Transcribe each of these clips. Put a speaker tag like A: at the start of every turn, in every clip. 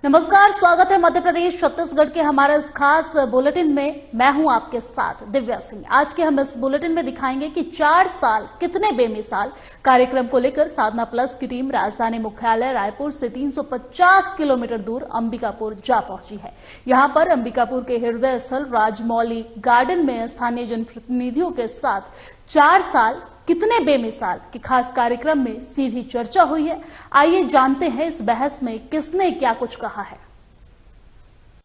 A: नमस्कार, स्वागत है मध्य प्रदेश छत्तीसगढ़ के हमारे इस खास बुलेटिन में। मैं हूं आपके साथ दिव्या सिंह। आज के हम इस बुलेटिन में दिखाएंगे कि 4 साल कितने बेमिसाल। कार्यक्रम को लेकर साधना प्लस की टीम राजधानी मुख्यालय रायपुर से 350 किलोमीटर दूर अंबिकापुर जा पहुंची है। यहां पर अंबिकापुर के हृदय स्थल राजमौली गार्डन में स्थानीय जनप्रतिनिधियों के साथ 4 साल कितने बेमिसाल के खास कार्यक्रम में सीधी चर्चा हुई है। आइए जानते हैं इस बहस में किसने क्या कुछ कहा है।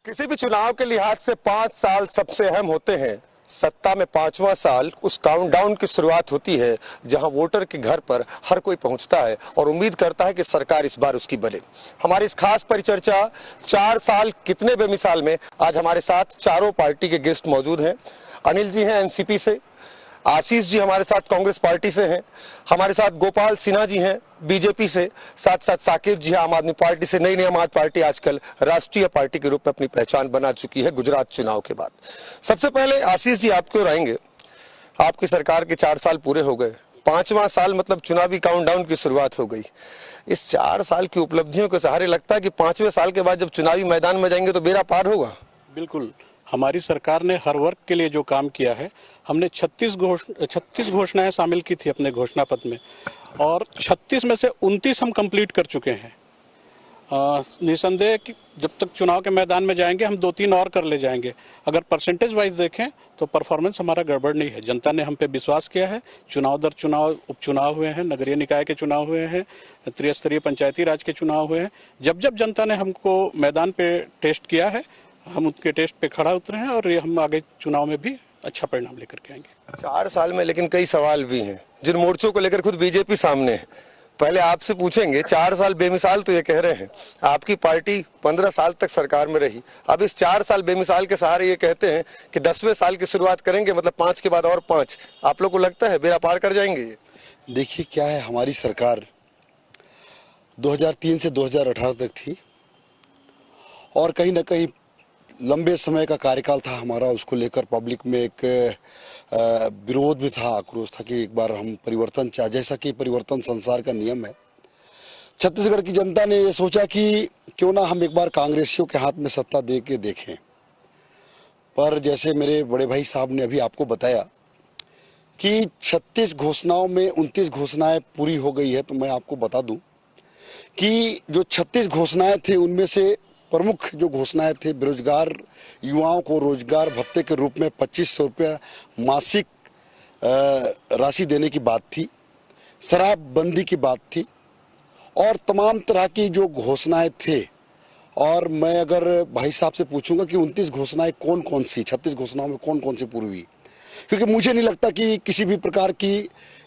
B: किसी भी चुनाव के लिहाज से 5 साल सबसे अहम होते हैं। सत्ता में 5वां साल उस काउंटडाउन की शुरुआत होती है जहां वोटर के घर पर हर कोई पहुंचता है और उम्मीद करता है कि सरकार इस बार उसकी बने। हमारी इस खास परिचर्चा 4 साल कितने बेमिसाल में आज हमारे साथ चारों पार्टी के गेस्ट मौजूद हैं। अनिल जी हैं एनसीपी से, आशीष जी हमारे साथ कांग्रेस पार्टी से हैं, हमारे साथ गोपाल सिन्हा जी हैं बीजेपी से, साथ साथ साकेत जी हैं आम आदमी पार्टी से। नई आम आदमी पार्टी आजकल राष्ट्रीय पार्टी के रूप में अपनी पहचान बना चुकी है गुजरात चुनाव के बाद। सबसे पहले आशीष जी आपकी ओर आएंगे। आपकी सरकार के 4 साल पूरे हो गए, 5वां साल मतलब चुनावी काउंटडाउन की शुरुआत हो गई। इस 4 साल की उपलब्धियों के सहारे लगता है कि 5वें साल के बाद जब चुनावी मैदान में जाएंगे तो बेड़ा पार होगा।
C: बिल्कुल, हमारी सरकार ने हर वर्ग के लिए जो काम किया है, हमने 36 घोषणाएं शामिल की थी अपने घोषणा पत्र में और 36 में से 29 हम कंप्लीट कर चुके हैं। निसंदेह कि जब तक चुनाव के मैदान में जाएंगे हम 2-3 और कर ले जाएंगे। अगर परसेंटेज वाइज देखें तो परफॉर्मेंस हमारा गड़बड़ नहीं है। जनता ने हम पे विश्वास किया है। चुनाव दर चुनाव उपचुनाव हुए हैं, नगरीय निकाय के चुनाव हुए हैं, त्रिस्तरीय पंचायती राज के चुनाव हुए हैं। जब जब जनता ने हमको मैदान पे टेस्ट किया है, हम उनके टेस्ट पे खड़ा उतरे हैं और हम आगे चुनाव में भी अच्छा परिणाम लेकर के आएंगे।
B: 4 साल में लेकिन कई सवाल भी हैं जिन मोर्चों को लेकर खुद बीजेपी सामने है। पहले आपसे पूछेंगे, 4 साल बेमिसाल तो ये कह रहे हैं, आपकी पार्टी 15 साल तक सरकार में रही, अब इस 4 साल बेमिसाल के सहारे ये कहते हैं कि 10वें साल की शुरुआत करेंगे, मतलब 5 के बाद और 5। आप लोग को लगता है बेड़ा पार कर जाएंगे ये?
D: देखिए क्या है, हमारी सरकार 2003 से 2018 तक थी और कहीं ना कहीं लंबे समय का कार्यकाल था हमारा। उसको लेकर पब्लिक में एक विरोध भी था, आक्रोश था कि एक बार हम परिवर्तन चाहे। जैसा कि परिवर्तन संसार का नियम है, छत्तीसगढ़ की जनता ने ये सोचा कि क्यों ना हम एक बार कांग्रेसियों के हाथ में सत्ता दे के देखें। पर जैसे मेरे बड़े भाई साहब ने अभी आपको बताया कि 36 घोषणाओं में 29 घोषणाएं पूरी हो गई है, तो मैं आपको बता दूं कि जो 36 घोषणाएं थे उनमें से प्रमुख जो घोषणाएं थे, बेरोजगार युवाओं को रोजगार भत्ते के रूप में 2500 रुपया मासिक राशि देने की बात थी, शराबबंदी की बात थी और तमाम तरह की जो घोषणाएं थे। और मैं अगर भाई साहब से पूछूंगा कि 29 घोषणाएं कौन कौन सी, 36 घोषणाओं में कौन कौन सी पूरी हुई, क्योंकि मुझे नहीं लगता कि किसी भी प्रकार की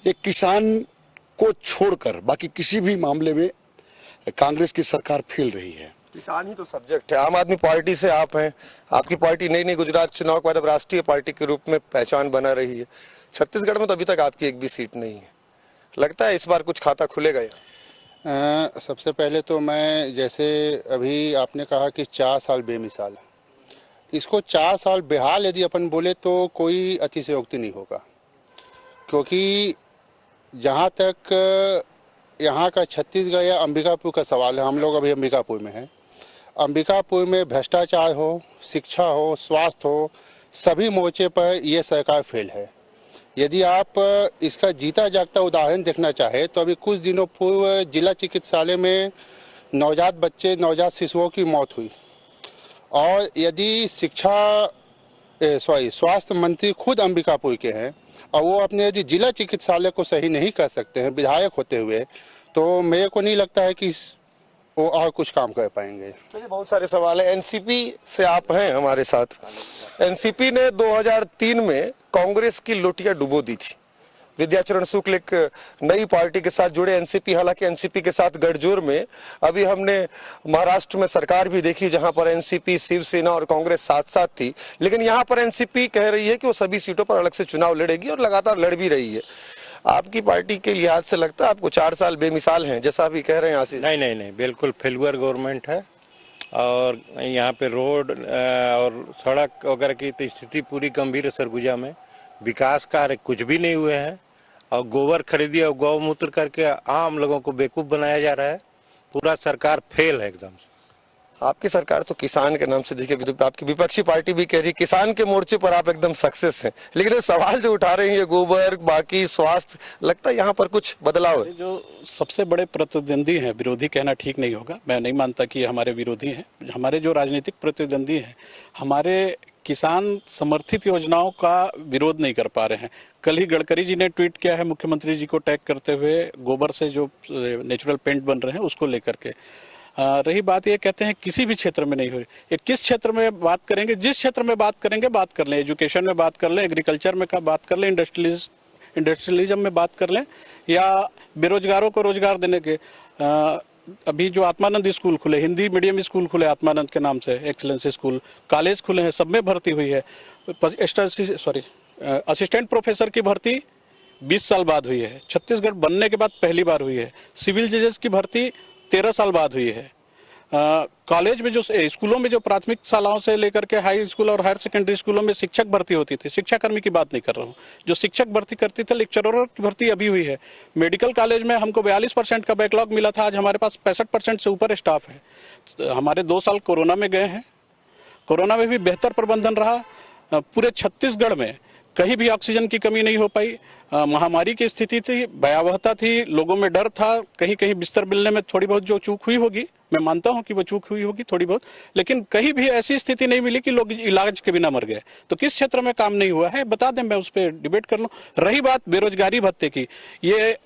D: एक किसान को छोड़कर बाकी किसी भी मामले में कांग्रेस की सरकार फेल रही है।
B: किसान ही तो सब्जेक्ट है। आम आदमी पार्टी से आप हैं, आपकी पार्टी नई गुजरात चुनाव के बाद अब राष्ट्रीय पार्टी के रूप में पहचान बना रही है। छत्तीसगढ़ में तो अभी तक आपकी एक भी सीट नहीं है। लगता है इस बार कुछ खाता खुलेगा या?
E: सबसे पहले तो मैं, जैसे अभी आपने कहा कि 4 साल बेमिसाल, इसको 4 साल बेहाल यदि अपन बोले तो कोई अतिशयोक्ति नहीं होगा, क्योंकि जहाँ तक यहाँ का छत्तीसगढ़ या अंबिकापुर का सवाल है, हम लोग अभी अंबिकापुर में हैं। अंबिकापुर में भ्रष्टाचार हो, शिक्षा हो, स्वास्थ्य हो, सभी मोर्चे पर यह सरकार फेल है। यदि आप इसका जीता जागता उदाहरण देखना चाहे तो अभी कुछ दिनों पूर्व जिला चिकित्सालय में नवजात बच्चे, नवजात शिशुओं की मौत हुई और यदि स्वास्थ्य मंत्री खुद अंबिकापुर के हैं और वो अपने यदि जिला चिकित्सालय को सही नहीं कर सकते हैं विधायक होते हुए, तो मेरे को नहीं लगता है कि वो और कुछ काम कर पाएंगे।
B: चलिए, बहुत सारे सवाल है। एनसीपी से आप हैं हमारे साथ। एनसीपी ने 2003 में कांग्रेस की लोटियां डुबो दी थी। विद्याचरण शुक्ल एक नई पार्टी के साथ जुड़े। एनसीपी, हालांकि एनसीपी के साथ गठजोड़ में अभी हमने महाराष्ट्र में सरकार भी देखी जहां पर एनसीपी, शिवसेना और कांग्रेस साथ साथ थी, लेकिन यहां पर एनसीपी कह रही है कि वो सभी सीटों पर अलग से चुनाव लड़ेगी और लगातार लड़ भी रही है। आपकी पार्टी के लिहाज से लगता है आपको 4 साल बेमिसाल हैं, जैसा अभी कह रहे हैं आशीष?
F: नहीं, बिल्कुल फेलुअर गवर्नमेंट है और यहाँ पे रोड और सड़क वगैरह की तो स्थिति पूरी गंभीर है। सरगुजा में विकास कार्य कुछ भी नहीं हुए हैं और गोबर खरीदी और गौमूत्र करके आम लोगों को बेवकूफ बनाया जा रहा है। पूरा सरकार फेल है एकदम से।
B: आपकी सरकार तो किसान के नाम से दिखेगी, तो आपकी विपक्षी पार्टी भी कह रही है किसान के मोर्चे पर आप एकदम सक्सेस हैं, लेकिन सवाल जो उठा रहे हैं गोबर, बाकी स्वास्थ्य, लगता है यहाँ पर कुछ बदलाव है।
C: जो सबसे बड़े प्रतिद्वंदी हैं, विरोधी कहना ठीक नहीं होगा, मैं नहीं मानता कि हमारे विरोधी हैं, हमारे जो राजनीतिक प्रतिद्वंदी हैं हमारे किसान समर्थित योजनाओं का विरोध नहीं कर पा रहे हैं। कल ही गडकरी जी ने ट्वीट किया है मुख्यमंत्री जी को टैग करते हुए, गोबर से जो नेचुरल पेंट बन रहे हैं उसको लेकर के। रही बात ये, कहते हैं किसी भी क्षेत्र में नहीं हो रही, ये किस क्षेत्र में बात करेंगे, जिस क्षेत्र में बात करेंगे बात कर लें, एजुकेशन में बात कर लें, एग्रीकल्चर में बात कर लें, इंडस्ट्रियलिज्म में बात कर लें, या बेरोजगारों को रोजगार देने के। अभी जो आत्मानंद स्कूल खुले, हिंदी मीडियम स्कूल खुले आत्मानंद के नाम से, एक्सीलेंस स्कूल, कॉलेज खुले हैं, सब में भर्ती हुई है। असिस्टेंट प्रोफेसर की भर्ती 20 साल बाद हुई है, छत्तीसगढ़ बनने के बाद पहली बार हुई है। सिविल जजेस की भर्ती 13 साल बाद हुई है। कॉलेज में जो स्कूलों में जो प्राथमिक शालाओं से लेकर के हाई स्कूल और हायर सेकेंडरी स्कूलों में शिक्षक भर्ती होती थी, शिक्षा कर्मी की बात नहीं कर रहा हूँ, जो शिक्षक भर्ती करती थे, लेक्चरर की भर्ती अभी हुई है। मेडिकल कॉलेज में हमको 42% का बैकलॉग मिला था, आज हमारे पास 65% से ऊपर स्टाफ है। तो हमारे 2 साल कोरोना में गए हैं, कोरोना में भी बेहतर प्रबंधन रहा। पूरे छत्तीसगढ़ में कहीं भी ऑक्सीजन की कमी नहीं हो पाई। महामारी की स्थिति थी, भयावहता थी, लोगों में डर था, कहीं कहीं बिस्तर मिलने में थोड़ी बहुत जो चूक हुई होगी, मैं मानता हूं कि वो चूक हुई होगी थोड़ी बहुत, लेकिन कहीं भी ऐसी स्थिति नहीं मिली कि लोग इलाज के बिना मर गए। तो किस क्षेत्र में काम नहीं हुआ है बता दें, मैं उस पर डिबेट कर लूं। रही बात बेरोजगारी भत्ते की, ये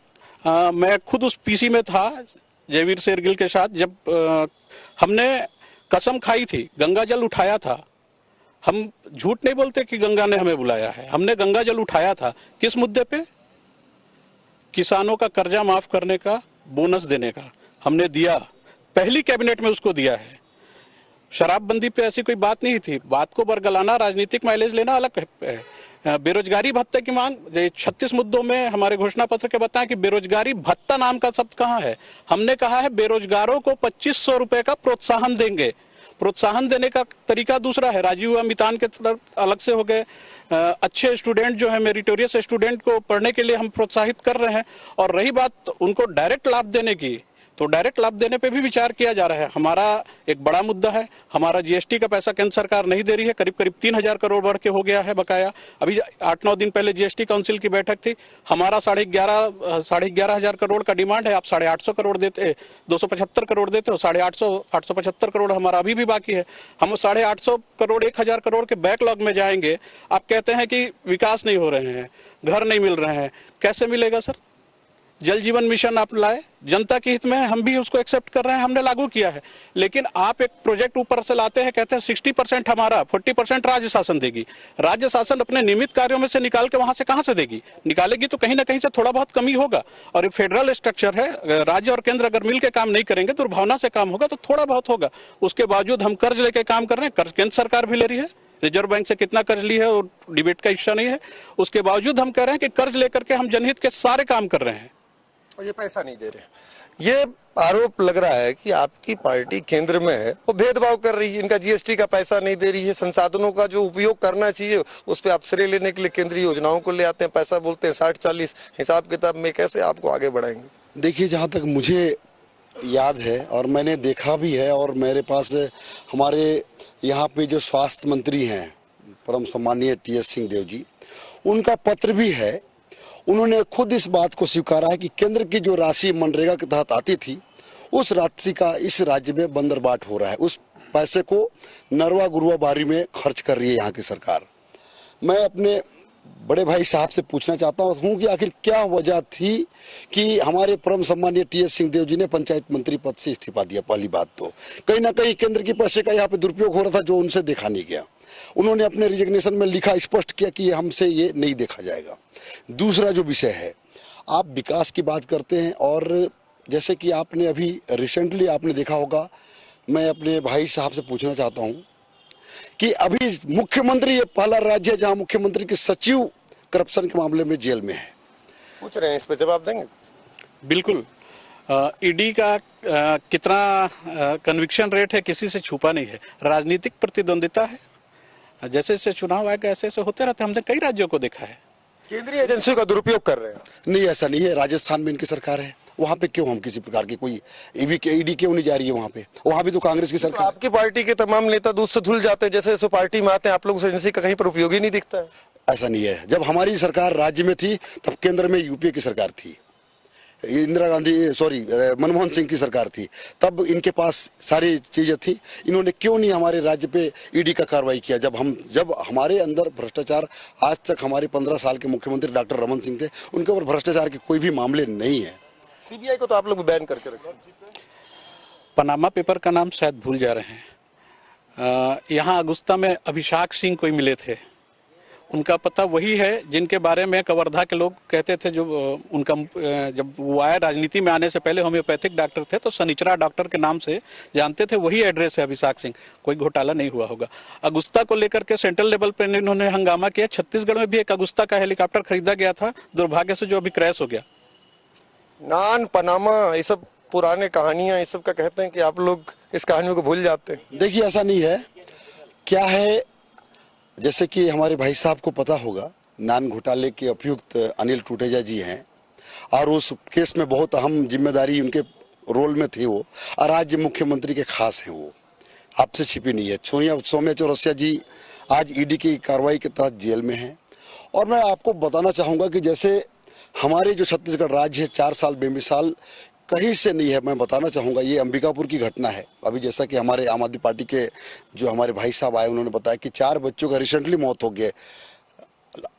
C: मैं खुद उस पीसी में था जयवीर शेरगिल के साथ, जब हमने कसम खाई थी, गंगा जल उठाया था। हम झूठ नहीं बोलते कि गंगा ने हमें बुलाया है, हमने गंगा जल उठाया था। किस मुद्दे पे? किसानों का कर्जा माफ करने का, बोनस देने का हमने दिया, पहली कैबिनेट में उसको दिया है। शराबबंदी पे ऐसी कोई बात नहीं थी, बात को बरगलाना, राजनीतिक माइलेज लेना अलग है। बेरोजगारी भत्ते की मांग 36 मुद्दों में हमारे घोषणा पत्र के बताएं कि बेरोजगारी भत्ता नाम का शब्द कहाँ है। हमने कहा है बेरोजगारों को 2500 रुपए का प्रोत्साहन देंगे। प्रोत्साहन देने का तरीका दूसरा है, राजीव अमितान के तरफ अलग से हो गए। अच्छे स्टूडेंट जो है, मेरिटोरियस स्टूडेंट को पढ़ने के लिए हम प्रोत्साहित कर रहे हैं। और रही बात उनको डायरेक्ट लाभ देने की, तो डायरेक्ट लाभ देने पे भी विचार किया जा रहा है। हमारा एक बड़ा मुद्दा है, हमारा जीएसटी का पैसा केंद्र सरकार नहीं दे रही है, करीब करीब 3000 करोड़ बढ़ के हो गया है बकाया। अभी 8-9 दिन पहले जीएसटी काउंसिल की बैठक थी, हमारा 11,500 करोड़ का डिमांड है, आप 850 करोड़ देते, 275 करोड़ देते हो, 875 करोड़ हमारा अभी भी बाकी है। हम 850 करोड़ 1000 करोड़ के बैकलॉग में जाएंगे। आप कहते हैं कि विकास नहीं हो रहे हैं, घर नहीं मिल रहे हैं, कैसे मिलेगा सर? जल जीवन मिशन आप लाए, जनता के हित में, हम भी उसको एक्सेप्ट कर रहे हैं, हमने लागू किया है। लेकिन आप एक प्रोजेक्ट ऊपर से लाते हैं, कहते हैं 60% हमारा, 40% राज्य शासन देगी। राज्य शासन अपने नियमित कार्यों में से निकाल के वहां से कहां से देगी? निकालेगी तो कहीं ना कहीं से थोड़ा बहुत कमी होगा। और ये फेडरल स्ट्रक्चर है, राज्य और केंद्र अगर मिल के काम नहीं करेंगे, दुर्भावना से काम होगा तो थोड़ा बहुत होगा। उसके बावजूद हम कर्ज लेके काम कर रहे हैं, कर्ज केंद्र सरकार भी ले रही है, रिजर्व बैंक से कितना कर्ज ली है और डिबेट का हिस्सा नहीं है। उसके बावजूद हम कह रहे हैं कि कर्ज लेकर के हम जनहित के सारे काम कर रहे हैं
B: और ये पैसा नहीं दे रहे। ये आरोप लग रहा है कि आपकी पार्टी केंद्र में है, वो भेदभाव कर रही है, इनका जीएसटी का पैसा नहीं दे रही है, संसाधनों का जो उपयोग करना चाहिए उस पर आप श्रेय लेने के लिए केंद्रीय योजनाओं को ले आते हैं, पैसा बोलते हैं 60-40, हिसाब किताब में कैसे आपको आगे बढ़ाएंगे?
D: देखिए, जहाँ तक मुझे याद है और मैंने देखा भी है, और मेरे पास हमारे यहाँ पे जो स्वास्थ्य मंत्री हैं परम सम्मानीय टीएस सिंहदेव जी, उनका पत्र भी है। उन्होंने खुद इस बात को स्वीकारा है कि केंद्र की जो राशि मनरेगा के तहत आती थी, उस राशि का इस राज्य में बंदरबाट हो रहा है। उस पैसे को नरवा गुरुआ बारी में खर्च कर रही है यहाँ की सरकार। मैं अपने बड़े भाई साहब से पूछना चाहता हूँ कि आखिर क्या वजह थी कि हमारे परम सम्मानीय टीएस सिंहदेव जी ने पंचायत मंत्री पद से इस्तीफा दिया। पहली बात तो कहीं ना कहीं केंद्र के पैसे का यहाँ पे दुरुपयोग हो रहा था, जो उनसे देखा नहीं गया। उन्होंने अपने रिजिग्नेशन में लिखा, स्पष्ट किया कि हमसे ये नहीं देखा जाएगा। दूसरा जो विषय है, आप विकास की बात करते हैं, और जैसे कि आपने अभी रिसेंटली आपने देखा होगा, मैं अपने भाई साहब से पूछना चाहता हूं कि अभी मुख्यमंत्री, ये पहला राज्य है जहां मुख्यमंत्री के सचिव करप्शन के मामले में जेल में है।
B: पूछ रहे हैं, इस पर जवाब देंगे?
C: बिल्कुल। ईडी का कितना कन्विक्शन रेट है किसी से छुपा नहीं है। राजनीतिक प्रतिद्वंदिता है, जैसे जैसे चुनाव आएगा ऐसे ऐसे होते रहते हैं। हमने कई राज्यों को देखा है
B: केंद्रीय एजेंसियों का दुरुपयोग कर रहे हैं।
D: नहीं, ऐसा नहीं है। राजस्थान में इनकी सरकार है, वहाँ पे क्यों हम किसी प्रकार की कोई ईडी क्यों नहीं जा रही है वहाँ पे? वहाँ भी तो कांग्रेस की
B: तो
D: सरकार।
B: आपकी पार्टी के तमाम नेता दूध से धुल जाते हैं, जैसे जैसे पार्टी में आते हैं आप लोग उस एजेंसी का कहीं पर उपयोगी नहीं दिखता है।
D: ऐसा नहीं है। जब हमारी सरकार राज्य में थी तब केंद्र में यूपीए की सरकार थी, इंदिरा गांधी मनमोहन सिंह की सरकार थी, तब इनके पास सारी चीजें थी। इन्होंने क्यों नहीं हमारे राज्य पे ईडी का कार्रवाई किया? जब हमारे अंदर भ्रष्टाचार, आज तक हमारे 15 साल के मुख्यमंत्री डॉक्टर रमन सिंह थे, उनके ऊपर भ्रष्टाचार के कोई भी मामले नहीं है।
B: सीबीआई को तो आप लोग बैन करके रखे।
C: पनामा पेपर का नाम शायद भूल जा रहे हैं। यहाँ अगुस्ता में अभिषेक सिंह कोई मिले थे, उनका पता वही है जिनके बारे में कवर्धा के लोग कहते थे। जो उनका जब वो आए राजनीति में आने से पहले होम्योपैथिक डॉक्टर थे, तो सनिचरा डॉक्टर के नाम से जानते थे, वही एड्रेस है अभिषेक सिंह। कोई घोटाला नहीं हुआ होगा। अगुस्ता को लेकर के सेंट्रल लेवल पर इन्होंने हंगामा किया। छत्तीसगढ़ में भी एक अगुस्ता का हेलीकॉप्टर खरीदा गया था, दुर्भाग्य से जो अभी क्रैश हो गया।
B: नान पनामा ये सब पुराने कहानियां, ये सब का कहते हैं कि आप लोग इस कहानियों को भूल जाते हैं।
D: देखिए ऐसा नहीं है। क्या है, जैसे कि हमारे भाई साहब को पता होगा, नान घोटाले के अभियुक्त अनिल टूटेजा जी हैं और उस केस में बहुत अहम जिम्मेदारी उनके रोल में थी वो, और राज्य मुख्यमंत्री के खास हैं वो, आपसे छिपी नहीं है। सौम्या चौरसिया जी आज ईडी की कार्रवाई के तहत जेल में हैं। और मैं आपको बताना चाहूंगा कि जैसे हमारे जो छत्तीसगढ़ राज्य है 4 साल बेमिसाल कहीं से नहीं है। मैं बताना चाहूंगा, ये अंबिकापुर की घटना है। अभी जैसा कि हमारे आम आदमी पार्टी के जो हमारे भाई साहब आए, उन्होंने बताया कि 4 बच्चों का रिसेंटली मौत हो गया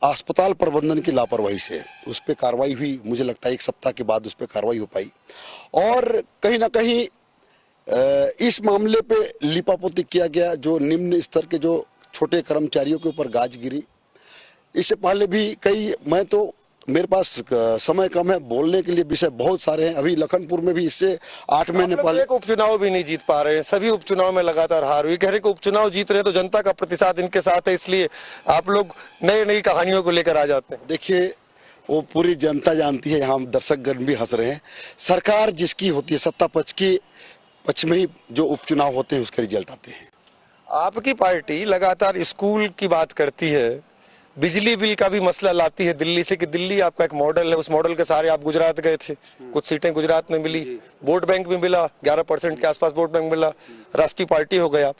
D: अस्पताल प्रबंधन की लापरवाही से। उस पर कार्रवाई हुई, मुझे लगता है 1 सप्ताह के बाद उस पर कार्रवाई हो पाई। और कहीं ना कहीं इस मामले पे लिपापोती किया गया, जो निम्न स्तर के जो छोटे कर्मचारियों के ऊपर गाज गिरी। इससे पहले भी कई, मैं तो मेरे पास समय कम है, बोलने के लिए विषय बहुत सारे हैं। अभी लखनपुर में भी इससे 8 महीने पहले
B: एक उपचुनाव भी नहीं जीत पा रहे हैं, सभी उपचुनाव में लगातार हार हुई। कह रहे कि उपचुनाव जीत रहे हैं तो जनता का प्रतिसाद इनके साथ है, इसलिए आप लोग नई नई कहानियों को लेकर आ जाते हैं।
D: देखिए, वो पूरी जनता जानती है, यहाँ दर्शकगण भी हंस रहे हैं। सरकार जिसकी होती है, सत्ता पक्ष में ही जो उपचुनाव होते हैं उसके रिजल्ट आते हैं।
B: आपकी पार्टी लगातार स्कूल की बात करती है, बिजली बिल का भी मसला लाती है दिल्ली से कि दिल्ली आपका एक मॉडल है, उस मॉडल के सारे आप गुजरात गए थे, कुछ सीटें गुजरात में मिली, वोट बैंक में मिला, 11% के आसपास वोट बैंक मिला, राष्ट्रीय पार्टी हो गया।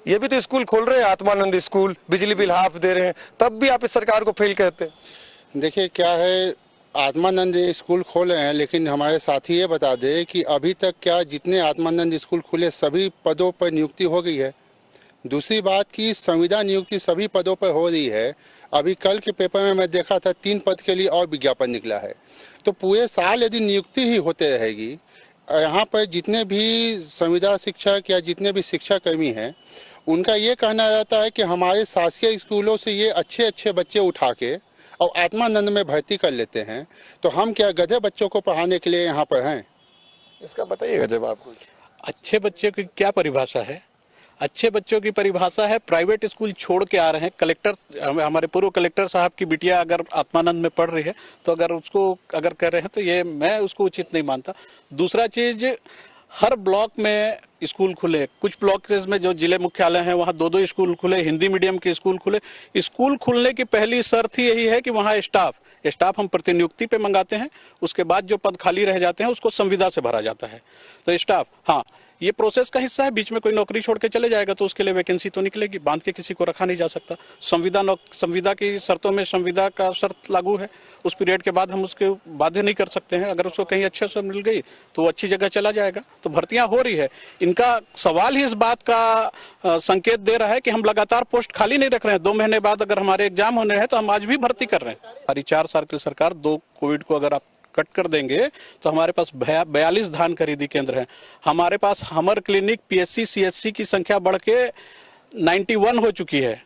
B: ये भी तो स्कूल खोल रहे हैं, आत्मानंद स्कूल, बिजली बिल हाफ दे रहे हैं, तब भी आप इस सरकार को फेल कहते हैं।
E: देखिए क्या है, आत्मानंद स्कूल खोले हैं, लेकिन हमारे साथी ये बता दे कि अभी तक क्या जितने आत्मानंद स्कूल खुले सभी पदों पर नियुक्ति हो गई है। दूसरी बात की संविदा नियुक्ति सभी पदों पर हो रही है। अभी कल के पेपर में मैं देखा था 3 पद के लिए और विज्ञापन निकला है। तो पूरे साल यदि नियुक्ति ही होते रहेगी, यहाँ पर जितने भी संविदा शिक्षक या जितने भी शिक्षा कर्मी हैं, उनका ये कहना रहता है कि हमारे शासकीय स्कूलों से ये अच्छे अच्छे बच्चे उठा के और आत्मानंद में भर्ती कर लेते हैं, तो हम क्या गधे बच्चों को पढ़ाने के लिए यहाँ पर हैं?
B: इसका बताइएगा जब आपको।
C: अच्छे बच्चे की क्या परिभाषा है? अच्छे बच्चों की परिभाषा है प्राइवेट स्कूल छोड़ के आ रहे हैं। कलेक्टर, हमारे पूर्व कलेक्टर साहब की बिटिया अगर आत्मानंद में पढ़ रही है तो अगर कर रहे हैं तो ये मैं उसको उचित नहीं मानता। दूसरा चीज, हर ब्लॉक में स्कूल खुले, कुछ ब्लॉक में जो जिले मुख्यालय हैं वहाँ 2-2 स्कूल खुले, हिंदी मीडियम के स्कूल खुले। स्कूल खुलने की पहली शर्त ही यही है कि वहाँ स्टाफ हम प्रतिनियुक्ति पे मंगाते हैं, उसके बाद जो पद खाली रह जाते हैं उसको संविदा से भरा जाता है। तो स्टाफ, हाँ, ये प्रोसेस का हिस्सा है। बीच में कोई नौकरी छोड़ के चले जाएगा तो उसके लिए वैकेंसी तो निकलेगी, बांध के किसी को रखा नहीं जा सकता। संविदा की शर्तों में संविदा का शर्त लागू है, उस पीरियड के बाद हम उसके बाध्य नहीं कर सकते हैं। अगर उसको कहीं अच्छे से मिल गई तो वो अच्छी जगह चला जाएगा। तो भर्तियां हो रही है। इनका सवाल ही इस बात का संकेत दे रहा है कि हम लगातार पोस्ट खाली नहीं रख रहे हैं। 2 महीने बाद अगर हमारे एग्जाम होने हैं तो हम आज भी भर्ती कर रहे हैं। हमारी 4 साल की सरकार 2 कोविड को अगर आप कट कर देंगे तो हमारे पास 42 धान खरीदी केंद्र हैं। हमारे पास हमर क्लिनिक, पीएचसी, सीएचसी की संख्या बढ़ के 91 हो चुकी है।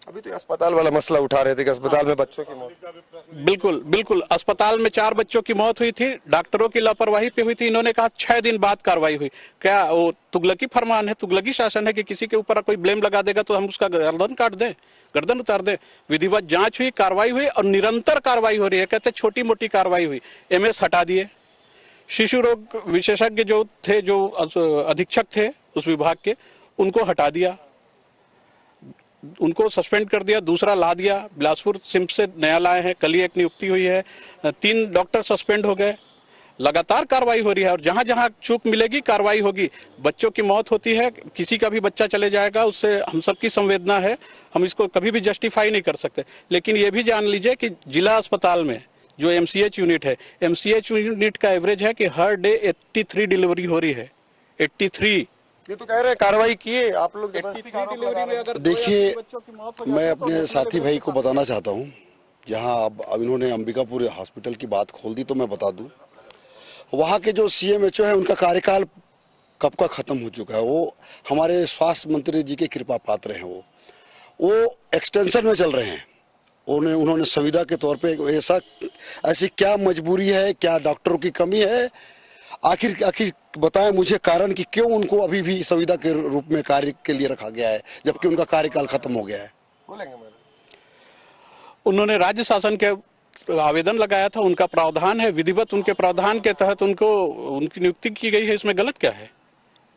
B: अभी तो अस्पताल वाला मसला उठा रहे थे कि अस्पताल में बच्चों की मौत।
C: बिल्कुल अस्पताल में 4 बच्चों की मौत हुई थी, डॉक्टरों की लापरवाही पे हुई थी। इन्होंने कहा 6 दिन बाद कार्रवाई हुई। क्या वो तुगलकी फरमान है, तुगलकी शासन है कि किसी के ऊपर कोई ब्लेम लगा देगा तो हम उसका गर्दन काट दें, गर्दन उतार दें? विधिवत जांच हुई, कार्रवाई हुई और निरंतर कार्रवाई हो रही है। कहते छोटी मोटी कार्रवाई हुई, एमएस हटा दिए। शिशु रोग विशेषज्ञ जो थे, जो अधीक्षक थे उस विभाग के, उनको हटा दिया, उनको सस्पेंड कर दिया, दूसरा ला दिया। बिलासपुर सिम्स से नया लाए हैं, कल ही एक नियुक्ति हुई है। 3 डॉक्टर सस्पेंड हो गए। लगातार कार्रवाई हो रही है और जहां जहां चूक मिलेगी कार्रवाई होगी। बच्चों की मौत होती है, किसी का भी बच्चा चले जाएगा, उससे हम सबकी संवेदना है, हम इसको कभी भी जस्टिफाई नहीं कर सकते। लेकिन ये भी जान लीजिए कि जिला अस्पताल में जो एमसीएच यूनिट है, एमसीएच यूनिट का एवरेज है कि हर डे 83 डिलीवरी हो रही है। 83।
B: ये तो कह रहे हैं कार्रवाई किए आप लोग, जबरदस्ती का आरोप लगा रहे हैं।
D: देखिए, मैं अपने साथी भाई को बताना चाहता हूं, जहां अब इन्होंने अंबिकापुर हॉस्पिटल की बात खोल दी तो मैं बता दूं, वहां के जो सीएमएचओ है उनका कार्यकाल कब का खत्म हो चुका है। वो हमारे स्वास्थ्य मंत्री जी के कृपा पात्र हैं। वो एक्सटेंशन में चल रहे हैं। उन्होंने संविदा के तौर पे ऐसी क्या मजबूरी है, क्या डॉक्टरों की कमी है, आखिर बताएं मुझे कारण कि क्यों उनको अभी भी संविदा के रूप में कार्य के लिए रखा गया है जबकि उनका कार्यकाल खत्म हो गया है।
B: बोलेंगे
C: उन्होंने राज्य शासन के आवेदन लगाया था, उनका प्रावधान है, विधिवत उनके प्रावधान के तहत उनकी नियुक्ति की गई है। इसमें गलत क्या है?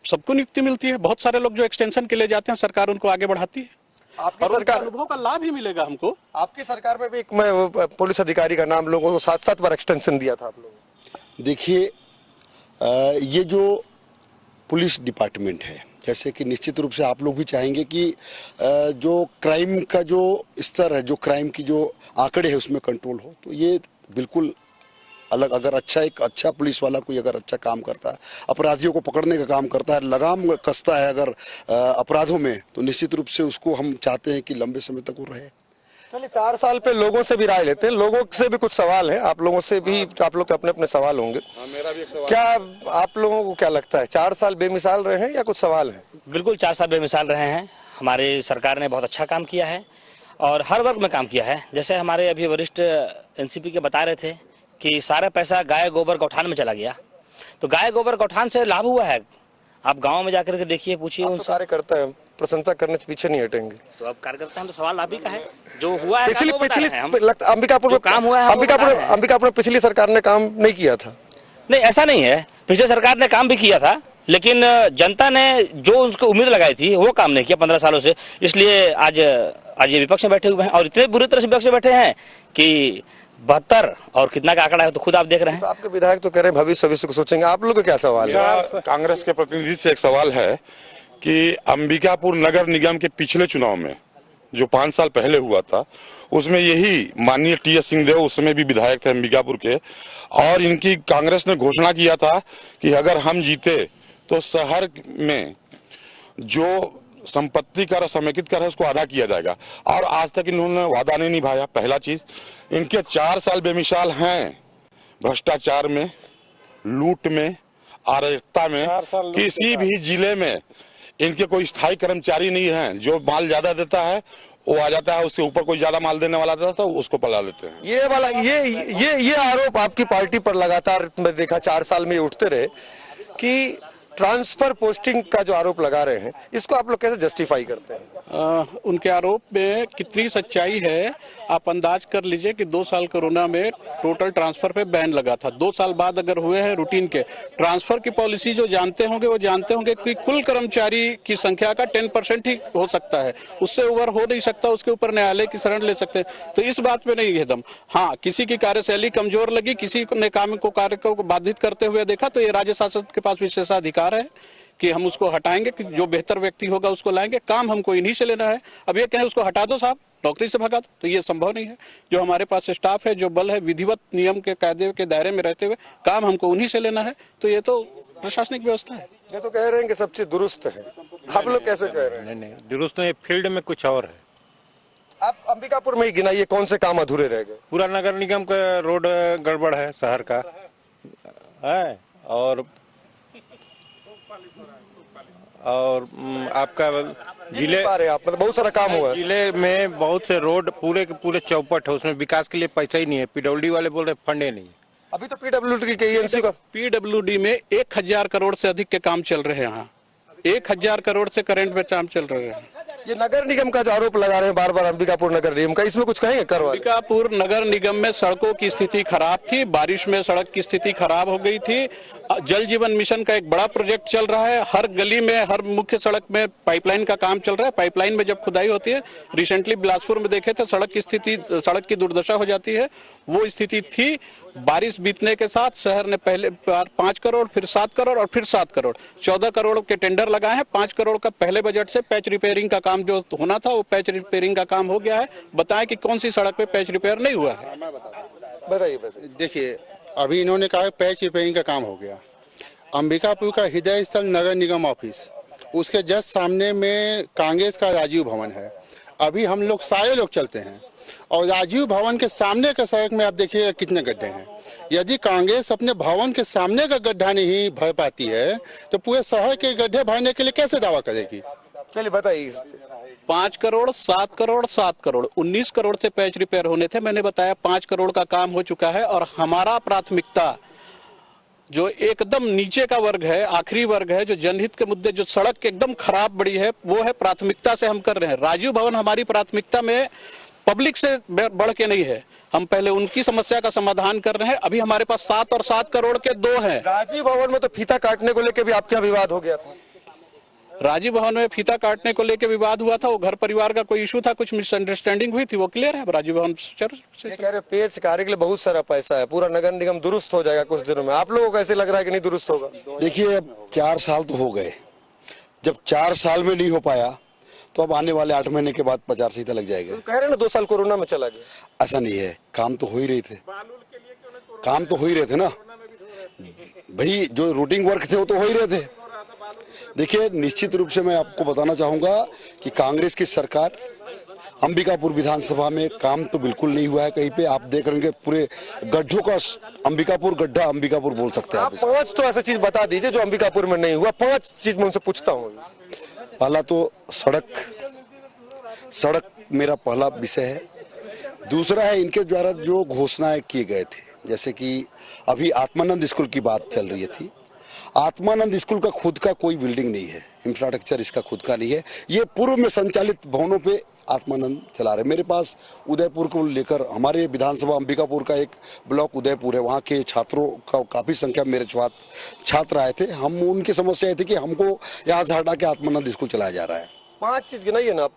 C: सबको नियुक्ति मिलती है। बहुत सारे लोग जो एक्सटेंशन के लिए जाते हैं, सरकार उनको आगे बढ़ाती है।
B: आपकी सरकार
C: अनुभव का लाभ ही मिलेगा हमको।
B: आपकी सरकार में भी एक पुलिस अधिकारी का नाम लोगों को 7-7 बार एक्सटेंशन दिया था आप लोगों।
D: देखिए, ये जो पुलिस डिपार्टमेंट है, जैसे कि निश्चित रूप से आप लोग भी चाहेंगे कि जो क्राइम का जो स्तर है, जो क्राइम की जो आंकड़े है उसमें कंट्रोल हो, तो ये बिल्कुल अलग। अगर एक अच्छा पुलिस वाला कोई अगर अच्छा काम करता है, अपराधियों को पकड़ने का काम करता है, लगाम कसता है अगर अपराधों में, तो निश्चित रूप से उसको हम चाहते हैं कि लंबे समय तक वो रहे।
B: चलिए, 4 साल पे लोगों से भी राय लेते हैं। लोगों से भी कुछ सवाल है, आप लोगों से भी, आप लोग के अपने अपने सवाल होंगे।
E: मेरा भी एक सवाल।
B: क्या आप लोगों को क्या लगता है, 4 साल बेमिसाल रहे हैं या कुछ सवाल है?
G: बिल्कुल 4 साल बेमिसाल रहे हैं। हमारी सरकार ने बहुत अच्छा काम किया है और हर वर्ग में काम किया है। जैसे हमारे अभी वरिष्ठ एनसीपी के बता रहे थे कि सारा पैसा गाय गोबर गौठान में चला गया, तो गाय गोबर गौठान से लाभ हुआ है। आप गांव में जाकर के देखिए, पूछिए उनसे।
B: कार्यकर्ता है, प्रशंसा करने से पीछे नहीं हटेंगे।
G: तो अब कार्यकर्ता हम तो सवाल आप ही का है, जो हुआ है
B: पिछली
G: अंबिकापुर में काम हुआ है,
B: अंबिकापुर में पिछली सरकार ने काम नहीं किया था।
G: नहीं, ऐसा नहीं है। पिछली सरकार ने काम भी किया था, लेकिन जनता ने जो उसको उम्मीद लगाई थी वो काम नहीं किया 15 सालों से। इसलिए आज ये विपक्ष में बैठे हुए हैं और इतने बुरी तरह से विपक्ष में बैठे हैं कि 72 और कितना का आंकड़ा है तो खुद आप देख रहे हैं।
B: तो आपके विधायक तो कह रहे हैं भविष्य को सोचेंगे। आप लोग को क्या सवाल है?
H: कांग्रेस के प्रतिनिधि से एक सवाल है कि अंबिकापुर नगर निगम के पिछले चुनाव में जो 5 साल पहले हुआ था, उसमें यही माननीय टीएस सिंहदेव उस समय भी विधायक थे अंबिकापुर के, और इनकी कांग्रेस ने घोषणा किया था कि अगर हम जीते तो शहर में जो संपत्ति कर समेकित कर है उसको आधा किया जाएगा, और आज तक इन्होंने वादा नहीं निभाया। पहला चीज, इनके 4 साल बेमिसाल हैं भ्रष्टाचार में, लूट में, अराजकता में। किसी भी जिले में इनके कोई स्थायी कर्मचारी नहीं है। जो माल ज्यादा देता है वो आ जाता है, उससे ऊपर कोई ज्यादा माल देने वाला था तो उसको पला लेते हैं।
B: ये आरोप आपकी पार्टी पर लगातार मैं देखा 4 साल में उठते रहे कि ट्रांसफर पोस्टिंग का जो आरोप लगा रहे हैं, इसको आप लोग कैसे जस्टिफाई करते हैं?
C: उनके आरोप में कितनी सच्चाई है आप अंदाज कर लीजिए कि 2 साल कोरोना में टोटल ट्रांसफर पे बैन लगा था। 2 साल बाद अगर हुए हैं रूटीन के ट्रांसफर की पॉलिसी, जो जानते होंगे वो जानते होंगे कि कुल कर्मचारी की संख्या का 10% ही हो सकता है, उससे ओवर हो नहीं सकता। उसके ऊपर न्यायालय की शरण ले सकते हैं। तो इस बात पे नहीं है दम। हाँ, किसी की कार्यशैली कमजोर लगी, किसी ने कार्य को बाधित करते हुए देखा, तो ये राज्य शासन के पास विशेषाधिकार है कि हम उसको हटाएंगे, कि जो बेहतर व्यक्ति होगा उसको लाएंगे। काम हमको इन्हीं से लेना है। अब ये कहें उसको हटा दो साहब, नौकरी से भगा दो, तो ये संभव नहीं है। जो हमारे पास स्टाफ है, जो बल है, विधिवत नियम के कायदे के दायरे में रहते हुए काम हमको उन्हीं से लेना है। तो ये तो प्रशासनिक व्यवस्था है।
B: ये तो कह रहे हैं कि सब चीज दुरुस्त है, आप लोग कैसे कह रहे हैं?
F: नहीं, दुरुस्त नहीं, फील्ड में कुछ और है।
B: आप अंबिकापुर में ही गिनाइए कौन से काम अधूरे रह गए?
F: पूरा नगर निगम का रोड गड़बड़ है शहर का है, और आपका जिले
B: आप मतलब बहुत सारा काम हुआ है।
F: जिले में बहुत से रोड पूरे के पूरे चौपट है, उसमें विकास के लिए पैसा ही नहीं है। पीडब्ल्यूडी वाले बोल रहे फंडे नहीं है।
B: अभी तो पीडब्ल्यूडी के एजेंसी का
C: पीडब्ल्यूडी में 1000 करोड़ से अधिक के काम चल रहे हैं। यहाँ 1000 करोड़ से करंट में काम चल रहे हैं।
B: ये नगर निगम का जो आरोप लगा रहे हैं बार बार अंबिकापुर नगर निगम का, इसमें कुछ कहेंगे?
C: अंबिकापुर नगर निगम में सड़कों की स्थिति खराब थी, बारिश में सड़क की स्थिति खराब हो गई थी। जल जीवन मिशन का एक बड़ा प्रोजेक्ट चल रहा है, हर गली में, हर मुख्य सड़क में पाइपलाइन का काम चल रहा है। पाइपलाइन में जब खुदाई होती है, रिसेंटली बिलासपुर में देखे थे, सड़क की दुर्दशा हो जाती है, वो स्थिति थी। बारिश बीतने के साथ शहर ने पहले 5 करोड़, फिर 7 करोड़ और फिर 7 करोड़, 14 करोड़ के टेंडर लगाए हैं। 5 करोड़ का पहले बजट से पैच रिपेयरिंग का काम जो होना था वो पैच रिपेयरिंग का काम हो गया है। बताएं कि कौन सी सड़क पे पैच रिपेयर नहीं हुआ है?
B: बताइए।
E: देखिए, अभी इन्होंने कहा पैच रिपेयरिंग का काम हो गया। अंबिकापुर का हृदय स्थल नगर निगम ऑफिस, उसके जस्ट सामने में कांग्रेस का राजीव भवन है। अभी हम लोग सारे लोग चलते हैं और राजीव भवन के सामने का सड़क में आप देखिए कितने गड्ढे हैं। यदि कांग्रेस अपने भवन के सामने का गड्ढा नहीं भर पाती है तो पूरे शहर के गड्ढे भरने के लिए कैसे दावा करेगी?
B: चलिए बताइए।
C: 5 करोड़, 7 करोड़, 7 करोड़, 19 करोड़ से पैच रिपेयर होने थे। मैंने बताया 5 करोड़ का काम हो चुका है और हमारा प्राथमिकता जो एकदम नीचे का वर्ग है, आखिरी वर्ग है, जो जनहित के मुद्दे, जो सड़क एकदम खराब बड़ी है, वो है प्राथमिकता से हम कर रहे हैं। राजीव भवन हमारी प्राथमिकता में पब्लिक से बढ़ के नहीं है, हम पहले उनकी समस्या का समाधान कर रहे हैं। अभी हमारे पास 7 और 7 करोड़ के 2 हैं।
B: राजीव भवन में तो फीता काटने को लेकर भी आपके यहाँ विवाद हो गया था।
C: राजीव भवन में फीता काटने को लेकर विवाद हुआ था, वो घर परिवार का कोई इशू था, कुछ मिसअंडरस्टैंडिंग हुई थी, वो क्लियर है। राजीव भवन
B: ये कह रहे पेच कार्य के लिए बहुत सारा पैसा है, पूरा नगर निगम दुरुस्त हो जाएगा कुछ दिनों में। आप लोगों को ऐसे लग रहा है कि नहीं दुरुस्त होगा?
D: देखिए, अब 4 साल तो हो गए। जब 4 साल में नहीं हो पाया तो अब आने वाले 8 महीने के बाद 50 सीधा लग जाएगा।
B: तो कह रहे ना 2 साल कोरोना में चला गया।
D: ऐसा नहीं है, काम तो हो ही रहे थे, काम तो हो ही रहे थे ना भाई, जो रूटीन वर्क थे वो तो हो ही रहे थे। देखिए, निश्चित रूप से मैं आपको बताना चाहूंगा कि कांग्रेस की सरकार, अंबिकापुर विधानसभा में काम तो बिल्कुल नहीं हुआ है कहीं पे। आप देख रहे हैं पूरे गड्ढों का अंबिकापुर गड्ढा, अंबिकापुर बोल सकते हैं
B: आप 5 तो ऐसी चीज बता दीजिए जो अंबिकापुर में नहीं हुआ। 5 चीज मैं उनसे पूछता हूँ।
D: पहला तो सड़क मेरा पहला विषय है। दूसरा है इनके द्वारा जो घोषणाएं किए गए थे, जैसे कि अभी आत्मानंद स्कूल की बात चल रही थी। आत्मानंद स्कूल का खुद का कोई बिल्डिंग नहीं है, इंफ्रास्ट्रक्चर इसका खुद का नहीं है। ये पूर्व में संचालित भवनों पे आत्मानंद चला रहे। मेरे पास उदयपुर को लेकर, हमारे विधानसभा अंबिकापुर का एक ब्लॉक उदयपुर है, वहाँ के छात्रों का काफी संख्या मेरे छात्र आए थे। हम उनकी समस्या ये थी कि हमको यहाँ से हटा के आत्मानंद स्कूल चलाया जा रहा है।
B: 5 चीज गिनाइए ना,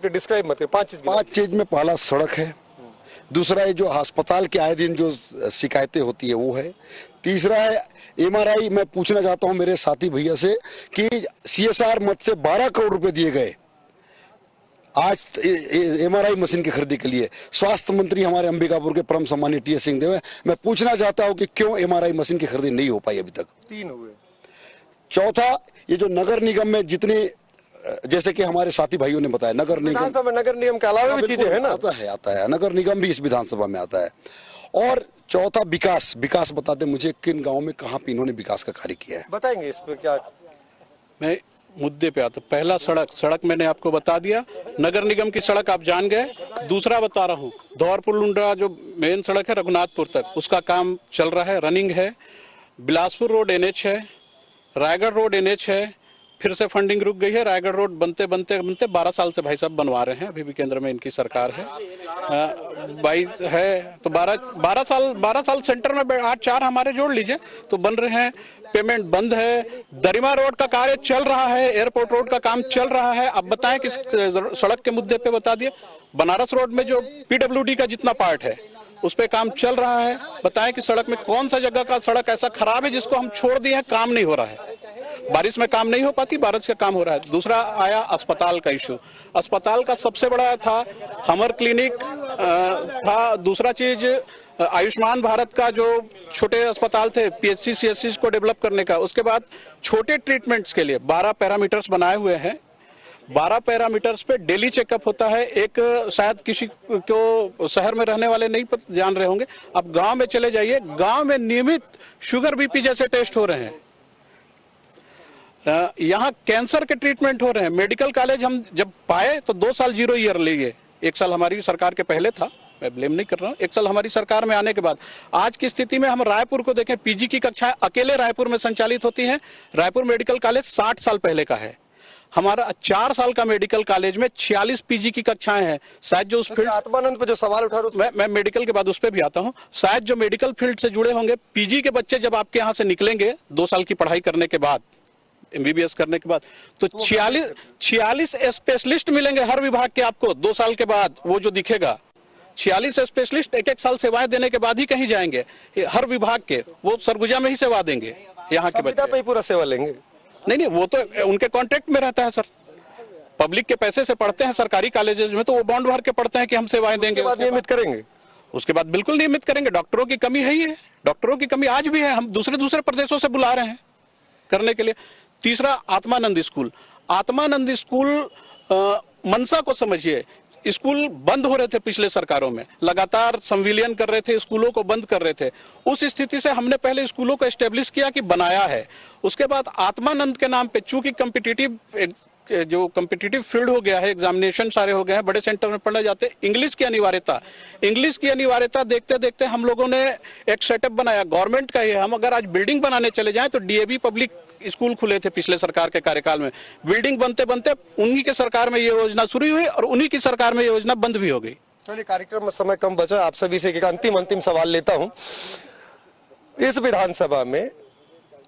B: डिस्क्राइब मत करिए। 5
D: चीज में पहला सड़क है, दूसरा है जो अस्पताल के आए दिन जो शिकायतें होती है वो है, तीसरा है MRI। मैं पूछना चाहता हूं मेरे साथी भैया से कि CSR मद से 12 करोड़ रुपए दिए गए आज MRI मशीन की खरीदी के लिए। स्वास्थ्य मंत्री हमारे अंबिकापुर के परम सम्मानित TS सिंहदेव है। मैं पूछना चाहता हूं कि क्यों MRI मशीन की खरीदी नहीं हो पाई अभी तक?
B: 3 हुए।
D: चौथा, ये जो नगर निगम में जितने, जैसे कि हमारे साथी भाइयों ने बताया, नगर निगम
B: के अलावा भी चीजें है ना।
D: आता है नगर निगम भी इस विधानसभा में आता है। और चौथा विकास बताते मुझे किन गांव में कहां पे इन्होंने विकास का कार्य किया है,
B: बताएंगे इस पे क्या?
C: मैं मुद्दे पे आता। पहला सड़क मैंने आपको बता दिया, नगर निगम की सड़क आप जान गए। दूसरा बता रहा हूँ, धौरपुर लुंड्रा जो मेन सड़क है रघुनाथपुर तक, उसका काम चल रहा है, रनिंग है। बिलासपुर रोड NH है, रायगढ़ रोड NH है, फिर से फंडिंग रुक गई है। रायगढ़ रोड बनते 12 साल से भाई साहब बनवा रहे हैं, अभी भी केंद्र में इनकी सरकार है। भाई है तो 12 साल सेंटर में 8-4 हमारे जोड़ लीजिए तो बन रहे हैं। पेमेंट बंद है। दरिमा रोड का कार्य चल रहा है, एयरपोर्ट रोड का काम चल रहा है। अब बताएं कि सड़क के मुद्दे पे बता दिए। बनारस रोड में जो PWD का जितना पार्ट है उस पे काम चल रहा है। बताएं कि सड़क में कौन सा जगह का सड़क ऐसा खराब है जिसको हम छोड़ दिए हैं, काम नहीं हो रहा है। बारिश में काम नहीं हो पाती, बारिश का काम हो रहा है। दूसरा आया अस्पताल का इशू। अस्पताल का सबसे बड़ा था हमर क्लिनिक था। दूसरा चीज आयुष्मान भारत का जो छोटे अस्पताल थे, PHC CHC को डेवलप करने का। उसके बाद छोटे ट्रीटमेंट्स के लिए 12 पैरामीटर्स बनाए हुए हैं। 12 पैरामीटर्स पे डेली चेकअप होता है। एक शायद किसी को शहर में रहने वाले नहीं जान रहे होंगे, आप गांव में चले जाइए, गांव में नियमित शुगर BP जैसे टेस्ट हो रहे हैं। यहाँ कैंसर के ट्रीटमेंट हो रहे हैं। मेडिकल कॉलेज हम जब पाए तो 2 साल 0 ईयर लिए। 1 साल हमारी सरकार के पहले था, मैं ब्लेम नहीं कर रहा हूँ। 1 साल हमारी सरकार में आने के बाद आज की स्थिति में हम रायपुर को देखें, PG की कक्षाएं अकेले रायपुर में संचालित होती हैं। रायपुर मेडिकल कॉलेज 60 साल पहले का है। हमारा 4 साल का मेडिकल कॉलेज में 46 PG की कक्षाएं हैं। शायद जो उस फील्ड
B: आत्मानंद पे जो सवाल उठा रहा
C: मैं मेडिकल के बाद उस पर भी आता हूं। शायद जो मेडिकल फील्ड से जुड़े होंगे, PG के बच्चे जब आपके यहाँ से निकलेंगे 2 साल की पढ़ाई करने के बाद, MBBS करने के बाद, तो 46 स्पेशलिस्ट मिलेंगे हर विभाग के आपको 2 साल के बाद। वो जो दिखेगा 46 स्पेशलिस्ट एक एक साल सेवाएं देने के बाद ही कहीं जाएंगे। हर विभाग के वो सरगुजा में ही सेवा देंगे। यहाँ के
B: संविदा पे ही पूरा सेवा लेंगे?
C: नहीं, वो तो उनके कॉन्ट्रैक्ट में रहता है सर। पब्लिक के पैसे से पढ़ते हैं सरकारी कॉलेजेस में, तो वो बॉन्ड भर के पढ़ते हैं कि हम सेवाएं देंगे।
B: उसके बाद नियमित करेंगे?
C: उसके बाद बिल्कुल नियमित करेंगे। डॉक्टरों की कमी है ही है, डॉक्टरों की कमी आज भी है। हम दूसरे प्रदेशों से बुला रहे हैं करने के लिए। तीसरा, आत्मानंद स्कूल। आत्मानंद स्कूल मनसा को समझिए, स्कूल बंद हो रहे थे पिछले सरकारों में, लगातार संविलियन कर रहे थे, स्कूलों को बंद कर रहे थे। उस स्थिति से हमने पहले स्कूलों को एस्टेब्लिश किया कि बनाया है। उसके बाद आत्मानंद के नाम पे, चूंकि कम्पिटिटिव फील्ड हो गया है, एग्जामिनेशन सारे हो गए हैं, बड़े सेंटर में पढ़ने जाते, इंग्लिश की अनिवार्यता देखते देखते हम लोगों ने एक सेटअप बनाया, गवर्नमेंट का ही है। हम अगर आज बिल्डिंग बनाने चले जाएं तो डीएवी पब्लिक स्कूल खुले थे पिछले सरकार के कार्यकाल में। बिल्डिंग बनते बनते उन्हीं के सरकार में ये योजना शुरू हुई और उन्हीं की सरकार में ये योजना बंद भी हो गई।
B: चलिए, कार्यक्रम में समय कम बचा, आप सभी से एक अंतिम सवाल लेता हूं। इस विधानसभा में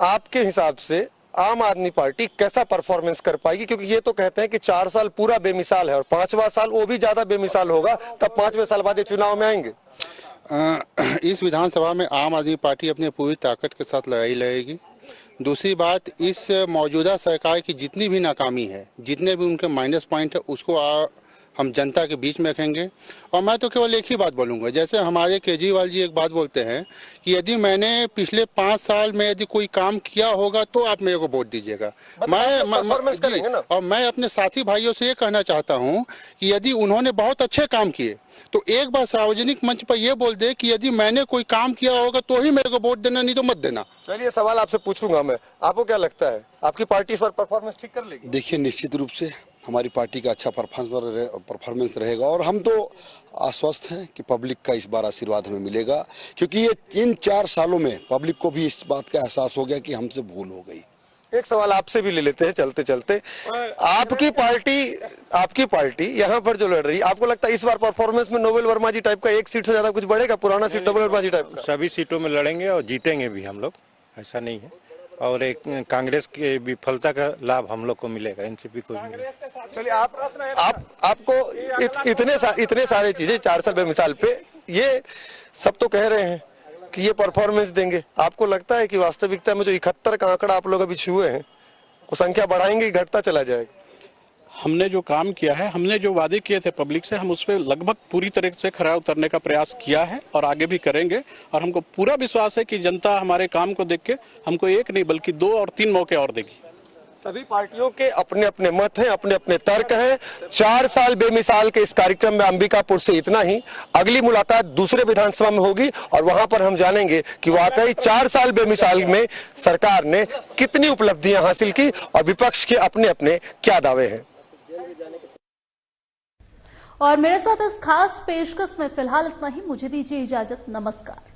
B: आपके हिसाब से आम आदमी पार्टी कैसा परफॉर्मेंस कर पाएगी? क्योंकि ये तो कहते हैं कि 4 साल पूरा बेमिसाल है और 5वां साल वो भी ज्यादा बेमिसाल होगा, तब 5वें साल बाद ये चुनाव में आएंगे।
E: इस विधानसभा में आम आदमी पार्टी अपनी पूरी ताकत के साथ लड़ाई लड़ेगी। दूसरी बात, इस मौजूदा सरकार की जितनी भी नाकामी है, जितने भी उनके माइनस पॉइंट है, उसको हम जनता के बीच में रखेंगे। और मैं तो केवल एक ही बात बोलूंगा, जैसे हमारे केजरीवाल जी एक बात बोलते हैं कि यदि मैंने पिछले 5 साल में यदि कोई काम किया होगा तो आप मेरे को वोट दीजिएगा। और मैं अपने साथी भाइयों से ये कहना चाहता हूँ कि यदि उन्होंने बहुत अच्छे काम किए तो एक बार सार्वजनिक मंच पर यह बोल दे कि यदि मैंने कोई काम किया होगा तो ही मेरे को वोट देना, नहीं तो मत देना।
B: चलिए, सवाल आपसे पूछूंगा मैं, आपको क्या लगता है आपकी पार्टी इस बार परफॉर्मेंस ठीक कर लेगी?
D: देखिए, निश्चित रूप से हमारी पार्टी का अच्छा परफॉर्मेंस रहेगा और हम तो आश्वस्त हैं कि पब्लिक का इस बार आशीर्वाद हमें मिलेगा, क्योंकि ये 3-4 सालों में पब्लिक को भी इस बात का एहसास हो गया कि हमसे भूल हो गई।
B: एक सवाल आपसे भी ले लेते हैं चलते चलते। आपकी पार्टी यहाँ पर जो लड़ रही है, आपको लगता है इस बार परफॉर्मेंस में नोबेल वर्मा जी टाइप का एक सीट से ज्यादा कुछ बढ़ेगा? पुराना सीट नोबेल वर्मा जी टाइप का?
F: सभी सीटों में लड़ेंगे और जीतेंगे भी हम लोग, ऐसा नहीं है। और एक कांग्रेस की विफलता का लाभ हम लोग को मिलेगा, एनसीपी को मिलेगा।
B: चलिए, आपको इतने सारे चीजें 4 साल बेमिसाल पे, ये सब तो कह रहे हैं कि ये परफॉर्मेंस देंगे। आपको लगता है कि वास्तविकता में जो 71 का आंकड़ा आप लोग अभी छुए हैं, वो संख्या बढ़ाएंगे, घटता चला जाएगा?
C: हमने जो काम किया है, हमने जो वादे किए थे पब्लिक से, हम उस पर लगभग पूरी तरह से खरा उतरने का प्रयास किया है और आगे भी करेंगे। और हमको पूरा विश्वास है कि जनता हमारे काम को देख के हमको 1 नहीं बल्कि 2 और 3 मौके और देगी।
B: सभी पार्टियों के अपने अपने मत हैं, अपने अपने तर्क हैं। 4 साल बेमिसाल के इस कार्यक्रम में अंबिकापुर से इतना ही। अगली मुलाकात दूसरे विधानसभा में होगी और वहां पर हम जानेंगे कि वाकई 4 साल बेमिसाल में सरकार ने कितनी उपलब्धियां हासिल की और विपक्ष के अपने अपने क्या दावे हैं।
A: और मेरे साथ इस खास पेशकश में फिलहाल इतना ही। मुझे दीजिए इजाजत, नमस्कार।